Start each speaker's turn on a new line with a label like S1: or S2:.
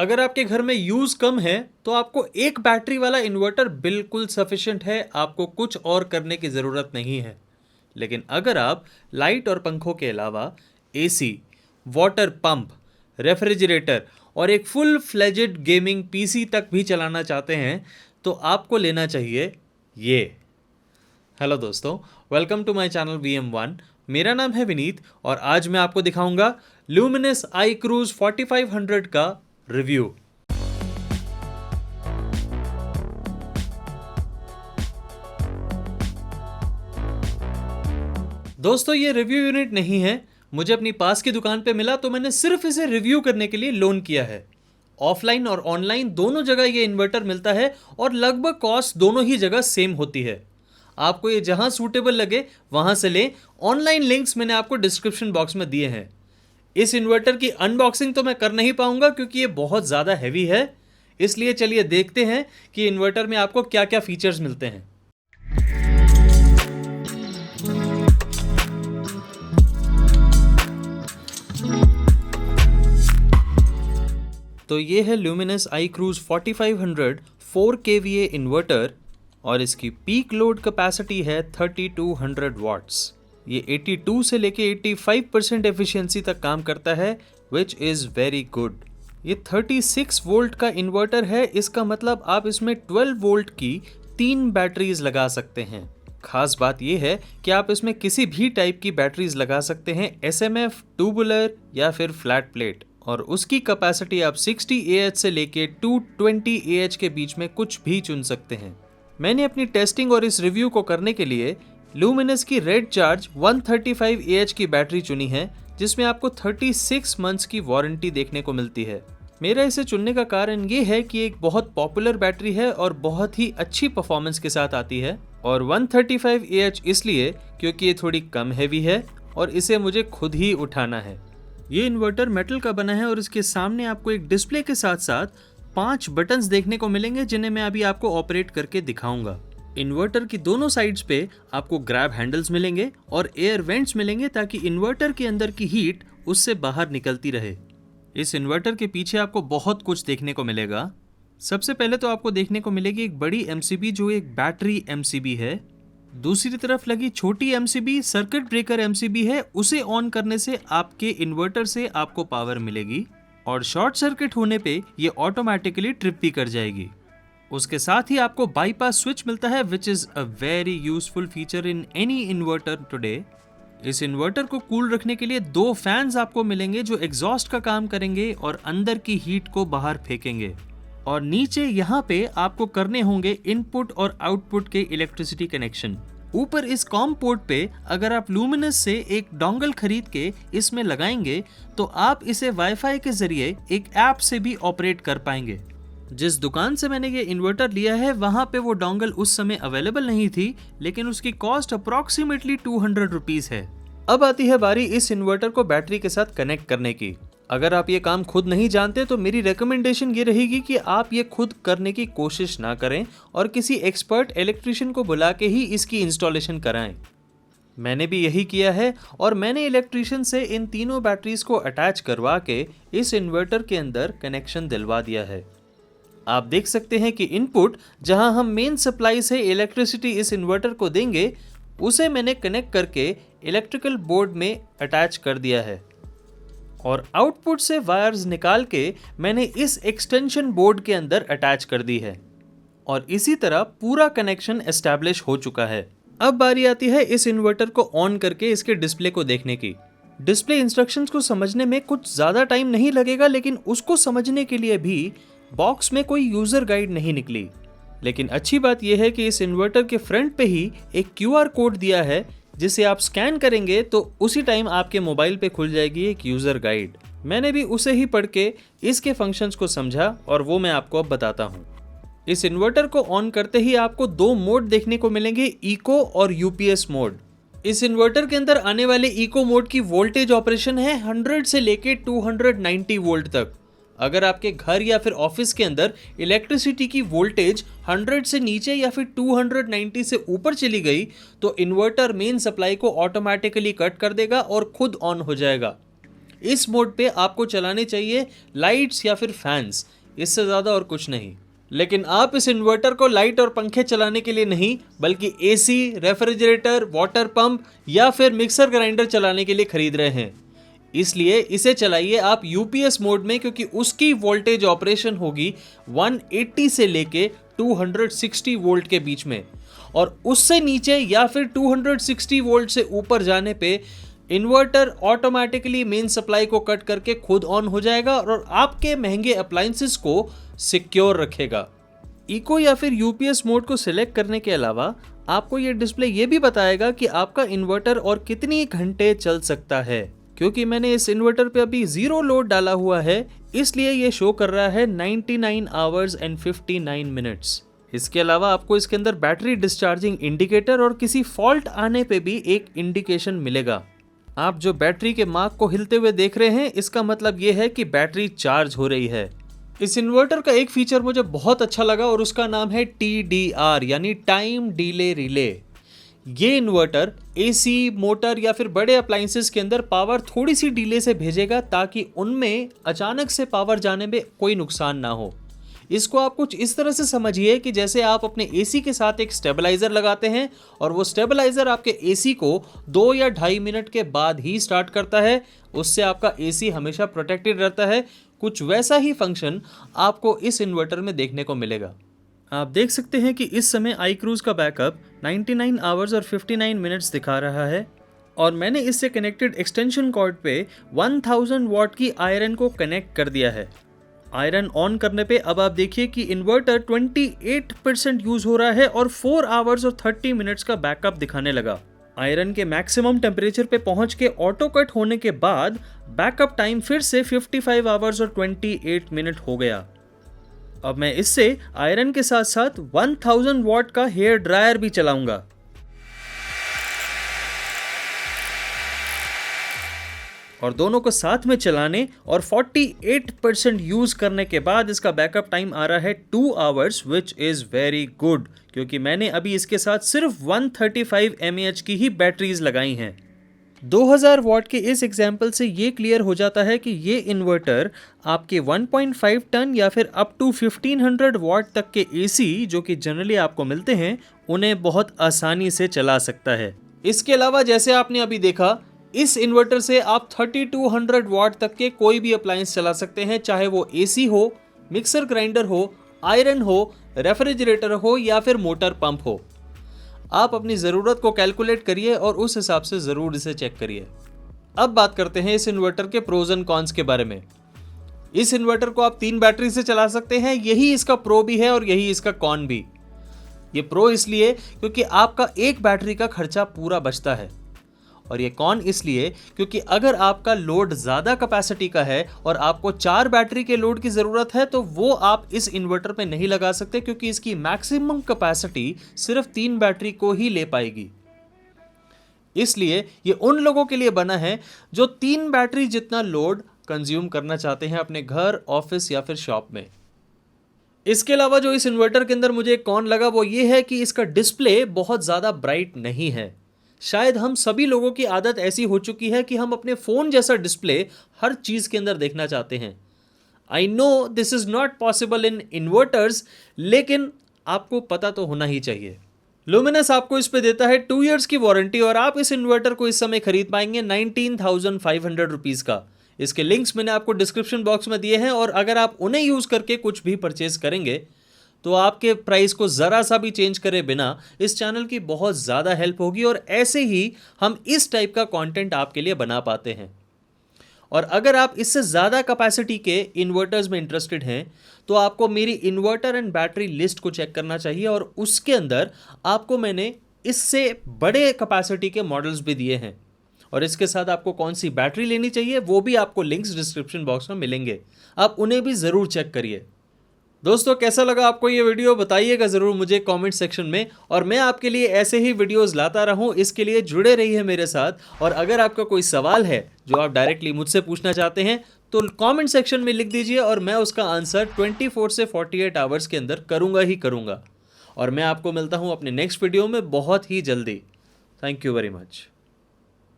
S1: अगर आपके घर में यूज कम है तो आपको एक बैटरी वाला इन्वर्टर बिल्कुल सफिशिएंट है, आपको कुछ और करने की ज़रूरत नहीं है। लेकिन अगर आप लाइट और पंखों के अलावा एसी, वाटर पंप, रेफ्रिजरेटर और एक फुल फ्लेजेड गेमिंग पीसी तक भी चलाना चाहते हैं तो आपको लेना चाहिए ये। हेलो दोस्तों, welcome to my channel VM1। मेरा नाम है विनीत और आज मैं आपको दिखाऊंगा ल्यूमिनस iCruise 4500 का रिव्यू। दोस्तों, ये रिव्यू यूनिट नहीं है, मुझे अपनी पास की दुकान पे मिला तो मैंने सिर्फ इसे रिव्यू करने के लिए लोन किया है। ऑफलाइन और ऑनलाइन दोनों जगह ये इन्वर्टर मिलता है और लगभग कॉस्ट दोनों ही जगह सेम होती है। आपको ये जहां सूटेबल लगे वहां से लें। ऑनलाइन लिंक्स मैंने आपको डिस्क्रिप्शन बॉक्स में दिए हैं। इस इन्वर्टर की अनबॉक्सिंग तो मैं कर नहीं पाऊंगा क्योंकि ये बहुत ज़्यादा हैवी है, इसलिए चलिए देखते हैं कि इन्वर्टर में आपको क्या क्या फीचर्स मिलते हैं। तो ये है ल्यूमिनस iCruise 4500 4 kVA इन्वर्टर और इसकी पीक लोड कैपेसिटी है 3200 वाट्स। ये 82 से लेके 85% एफिशिएंसी तक काम करता है, विच इज़ वेरी गुड। ये 36 वोल्ट का इन्वर्टर है, इसका मतलब आप इसमें 12 वोल्ट की 3 बैटरीज लगा सकते हैं। खास बात यह है कि आप इसमें किसी भी टाइप की बैटरीज लगा सकते हैं, SMF, ट्यूबुलर या फिर फ्लैट प्लेट, और उसकी कैपेसिटी आप 60 AH से लेके 220 AH के बीच में कुछ भी चुन सकते हैं। मैंने अपनी टेस्टिंग और इस रिव्यू को करने के लिए ल्यूमिनस की रेड चार्ज 135 AH की बैटरी चुनी है, जिसमें आपको 36 मंथ्स की वारंटी देखने को मिलती है। मेरा इसे चुनने का कारण ये है कि एक बहुत पॉपुलर बैटरी है और बहुत ही अच्छी परफॉर्मेंस के साथ आती है, और 135 AH इसलिए क्योंकि ये थोड़ी कम हैवी है और इसे मुझे खुद ही उठाना है। ये इन्वर्टर मेटल का बना है और इसके सामने आपको एक डिस्प्ले के साथ साथ 5 बटन्स देखने को मिलेंगे, जिन्हें मैं अभी आपको ऑपरेट करके दिखाऊंगा। इन्वर्टर की दोनों साइड्स पे आपको ग्रैब हैंडल्स मिलेंगे और एयर वेंट्स मिलेंगे ताकि इन्वर्टर के अंदर की हीट उससे बाहर निकलती रहे। इस इन्वर्टर के पीछे आपको बहुत कुछ देखने को मिलेगा। सबसे पहले तो आपको देखने को मिलेगी एक बड़ी MCB जो एक बैटरी MCB है। दूसरी तरफ लगी छोटी MCB सर्किट ब्रेकर MCB है, उसे ऑन करने से आपके इन्वर्टर से आपको पावर मिलेगी और शॉर्ट सर्किट होने पे ये ऑटोमेटिकली ट्रिप भी कर जाएगी। उसके साथ ही आपको बाईपास स्विच मिलता है, which is a very useful feature in any inverter today. इस इन्वर्टर को कूल रखने के लिए 2 फैंस आपको मिलेंगे जो एग्जॉस्ट का काम करेंगे और अंदर की हीट को बाहर फेंकेंगे। और नीचे यहाँ पे आपको करने होंगे इनपुट और आउटपुट के इलेक्ट्रिसिटी कनेक्शन। ऊपर इस कॉम पोर्ट पे अगर आप ल्यूमिनस से एक डोंगल खरीद के इसमें लगाएंगे तो आप इसे वाईफाई के जरिए एक ऐप से भी ऑपरेट कर पाएंगे। जिस दुकान से मैंने ये इन्वर्टर लिया है वहां पे वो डोंगल उस समय अवेलेबल नहीं थी, लेकिन उसकी कॉस्ट अप्रोक्सीमेटली 200 रुपीज है। अब आती है बारी इस इन्वर्टर को बैटरी के साथ कनेक्ट करने की। अगर आप ये काम खुद नहीं जानते तो मेरी रिकमेंडेशन ये रहेगी कि आप ये खुद करने की कोशिश ना करें और किसी एक्सपर्ट इलेक्ट्रिशियन को बुला के ही इसकी इंस्टॉलेशन कराएं। मैंने भी यही किया है और मैंने इलेक्ट्रिशियन से इन तीनों बैटरीज को अटैच करवा के इस इन्वर्टर के अंदर कनेक्शन दिलवा दिया है। आप देख सकते हैं कि इनपुट जहां हम मेन सप्लाई से इलेक्ट्रिसिटी इस इन्वर्टर को देंगे, उसे मैंने कनेक्ट करके इलेक्ट्रिकल बोर्ड में अटैच कर दिया है और आउटपुट से वायर्स निकाल के मैंने इस एक्सटेंशन बोर्ड के अंदर अटैच कर दी है और इसी तरह पूरा कनेक्शन एस्टैब्लिश हो चुका है। अब बारी आती है इस इन्वर्टर को ऑन करके इसके डिस्प्ले को देखने की। डिस्प्ले इंस्ट्रक्शंस को समझने में कुछ ज़्यादा टाइम नहीं लगेगा, लेकिन उसको समझने के लिए भी बॉक्स में कोई यूज़र गाइड नहीं निकली। लेकिन अच्छी बात यह है कि इस इन्वर्टर के फ्रंट पे ही एक QR कोड दिया है, जिसे आप स्कैन करेंगे तो उसी टाइम आपके मोबाइल पे खुल जाएगी एक यूज़र गाइड। मैंने भी उसे ही पढ़ के इसके फंक्शंस को समझा और वो मैं आपको अब बताता हूँ। इस इन्वर्टर को ऑन करते ही आपको 2 मोड देखने को मिलेंगे, इको और UPS मोड। इस इन्वर्टर के अंदर आने वाले इको मोड की वोल्टेज ऑपरेशन है 100 से लेके 290 वोल्ट तक। अगर आपके घर या फिर ऑफिस के अंदर इलेक्ट्रिसिटी की वोल्टेज 100 से नीचे या फिर 290 से ऊपर चली गई तो इन्वर्टर मेन सप्लाई को ऑटोमेटिकली कट कर देगा और खुद ऑन हो जाएगा। इस मोड पे आपको चलाने चाहिए लाइट्स या फिर फैंस, इससे ज़्यादा और कुछ नहीं। लेकिन आप इस इन्वर्टर को लाइट और पंखे चलाने के लिए नहीं, बल्कि एसी, रेफ्रिजरेटर, वाटर पंप या फिर मिक्सर ग्राइंडर चलाने के लिए खरीद रहे हैं। इसलिए इसे चलाइए आप यूपीएस मोड में, क्योंकि उसकी वोल्टेज ऑपरेशन होगी 180 से लेके 260 वोल्ट के बीच में, और उससे नीचे या फिर 260 वोल्ट से ऊपर जाने पे इन्वर्टर ऑटोमेटिकली मेन सप्लाई को कट करके खुद ऑन हो जाएगा और आपके महंगे अप्लायंसेस को सिक्योर रखेगा। इको या फिर यूपीएस मोड को सिलेक्ट करने के अलावा आपको ये डिस्प्ले ये भी बताएगा कि आपका इन्वर्टर और कितनी घंटे चल सकता है। क्योंकि मैंने इस इन्वर्टर पे अभी 0 लोड डाला हुआ है, इसलिए ये शो कर रहा है 99 आवर्स एंड 59 मिनट्स। इसके अलावा आपको इसके अंदर बैटरी डिस्चार्जिंग इंडिकेटर और किसी फॉल्ट आने पे भी एक इंडिकेशन मिलेगा। आप जो बैटरी के मार्क को हिलते हुए देख रहे हैं, इसका मतलब ये है कि बैटरी चार्ज हो रही है। इस इन्वर्टर का एक फीचर मुझे बहुत अच्छा लगा और उसका नाम है TDR यानी टाइम डिले रिले। ये इन्वर्टर एसी, मोटर या फिर बड़े अप्लायंसेस के अंदर पावर थोड़ी सी डिले से भेजेगा ताकि उनमें अचानक से पावर जाने में कोई नुकसान ना हो। इसको आप कुछ इस तरह से समझिए कि जैसे आप अपने एसी के साथ एक स्टेबलाइजर लगाते हैं और वो स्टेबलाइजर आपके एसी को 2 या 2.5 मिनट के बाद ही स्टार्ट करता है, उससे आपका एसी हमेशा प्रोटेक्टेड रहता है। कुछ वैसा ही फंक्शन आपको इस इन्वर्टर में देखने को मिलेगा। आप देख सकते हैं कि इस समय iCruise का बैकअप 99 आवर्स और 59 मिनट्स दिखा रहा है और मैंने इससे कनेक्टेड एक्सटेंशन कॉर्ड पे 1000 वॉट की आयरन को कनेक्ट कर दिया है। आयरन ऑन करने पे अब आप देखिए कि इन्वर्टर 28% यूज हो रहा है और 4 आवर्स और 30 मिनट्स का बैकअप दिखाने लगा। आयरन के मैक्सिमम टेम्परेचर पे पहुंच के ऑटो कट होने के बाद बैकअप टाइम फिर से 55 आवर्स और 28 मिनट हो गया। अब मैं इससे आयरन के साथ साथ 1000 वॉट का हेयर ड्रायर भी चलाऊंगा। और दोनों को साथ में चलाने और 48% यूज करने के बाद इसका बैकअप टाइम आ रहा है 2 hours, which is very good, क्योंकि मैंने अभी इसके साथ सिर्फ 135 mAh की ही बैटरीज लगाई हैं। 2000 वॉट के इस एग्जाम्पल से ये क्लियर हो जाता है कि ये इन्वर्टर आपके 1.5 टन या फिर अप टू 1500 वॉट तक के एसी जो कि जनरली आपको मिलते हैं, उन्हें बहुत आसानी से चला सकता है। इसके अलावा जैसे आपने अभी देखा, इस इन्वर्टर से आप 3200 वॉट तक के कोई भी अप्लायंस चला सकते हैं, चाहे वो एसी हो, मिक्सर ग्राइंडर हो, आयरन हो, रेफ्रिजरेटर हो या फिर मोटर पंप हो। आप अपनी ज़रूरत को कैलकुलेट करिए और उस हिसाब से ज़रूर इसे चेक करिए। अब बात करते हैं इस इन्वर्टर के प्रोज एंड कॉन्स के बारे में। इस इन्वर्टर को आप 3 बैटरी से चला सकते हैं, यही इसका प्रो भी है और यही इसका कॉन भी। ये प्रो इसलिए क्योंकि आपका एक बैटरी का खर्चा पूरा बचता है, और ये कॉन इसलिए क्योंकि अगर आपका लोड ज़्यादा कैपेसिटी का है और आपको 4 बैटरी के लोड की ज़रूरत है तो वो आप इस इन्वर्टर पे नहीं लगा सकते, क्योंकि इसकी मैक्सिमम कैपेसिटी सिर्फ 3 बैटरी को ही ले पाएगी। इसलिए ये उन लोगों के लिए बना है जो 3 बैटरी जितना लोड कंज्यूम करना चाहते हैं अपने घर, ऑफिस या फिर शॉप में। इसके अलावा जो इस इन्वर्टर के अंदर मुझे कॉन लगा वो ये है कि इसका डिस्प्ले बहुत ज़्यादा ब्राइट नहीं है। शायद हम सभी लोगों की आदत ऐसी हो चुकी है कि हम अपने फ़ोन जैसा डिस्प्ले हर चीज़ के अंदर देखना चाहते हैं। I know this is not possible in inverters, लेकिन आपको पता तो होना ही चाहिए। लुमिनस आपको इस पे देता है 2 इयर्स की वारंटी और आप इस इन्वर्टर को इस समय खरीद पाएंगे 19,500 रुपीज़ का। इसके लिंक्स मैंने आपको डिस्क्रिप्शन बॉक्स में दिए हैं और अगर आप उन्हें यूज़ करके कुछ भी परचेज करेंगे तो आपके प्राइस को ज़रा सा भी चेंज करे बिना इस चैनल की बहुत ज़्यादा हेल्प होगी और ऐसे ही हम इस टाइप का कंटेंट आपके लिए बना पाते हैं। और अगर आप इससे ज़्यादा कैपेसिटी के इन्वर्टर्स में इंटरेस्टेड हैं तो आपको मेरी इन्वर्टर एंड बैटरी लिस्ट को चेक करना चाहिए और उसके अंदर आपको मैंने इससे बड़े कैपेसिटी के मॉडल्स भी दिए हैं और इसके साथ आपको कौन सी बैटरी लेनी चाहिए वो भी आपको लिंक्स डिस्क्रिप्शन बॉक्स में मिलेंगे, आप उन्हें भी ज़रूर चेक करिए। दोस्तों कैसा लगा आपको ये वीडियो बताइएगा ज़रूर मुझे कमेंट सेक्शन में, और मैं आपके लिए ऐसे ही वीडियोस लाता रहूं, इसके लिए जुड़े रहिए मेरे साथ। और अगर आपका कोई सवाल है जो आप डायरेक्टली मुझसे पूछना चाहते हैं तो कमेंट सेक्शन में लिख दीजिए और मैं उसका आंसर 24 से 48 आवर्स के अंदर करूँगा ही करूँगा। और मैं आपको मिलता हूँ अपने नेक्स्ट वीडियो में बहुत ही जल्दी। Thank you very much.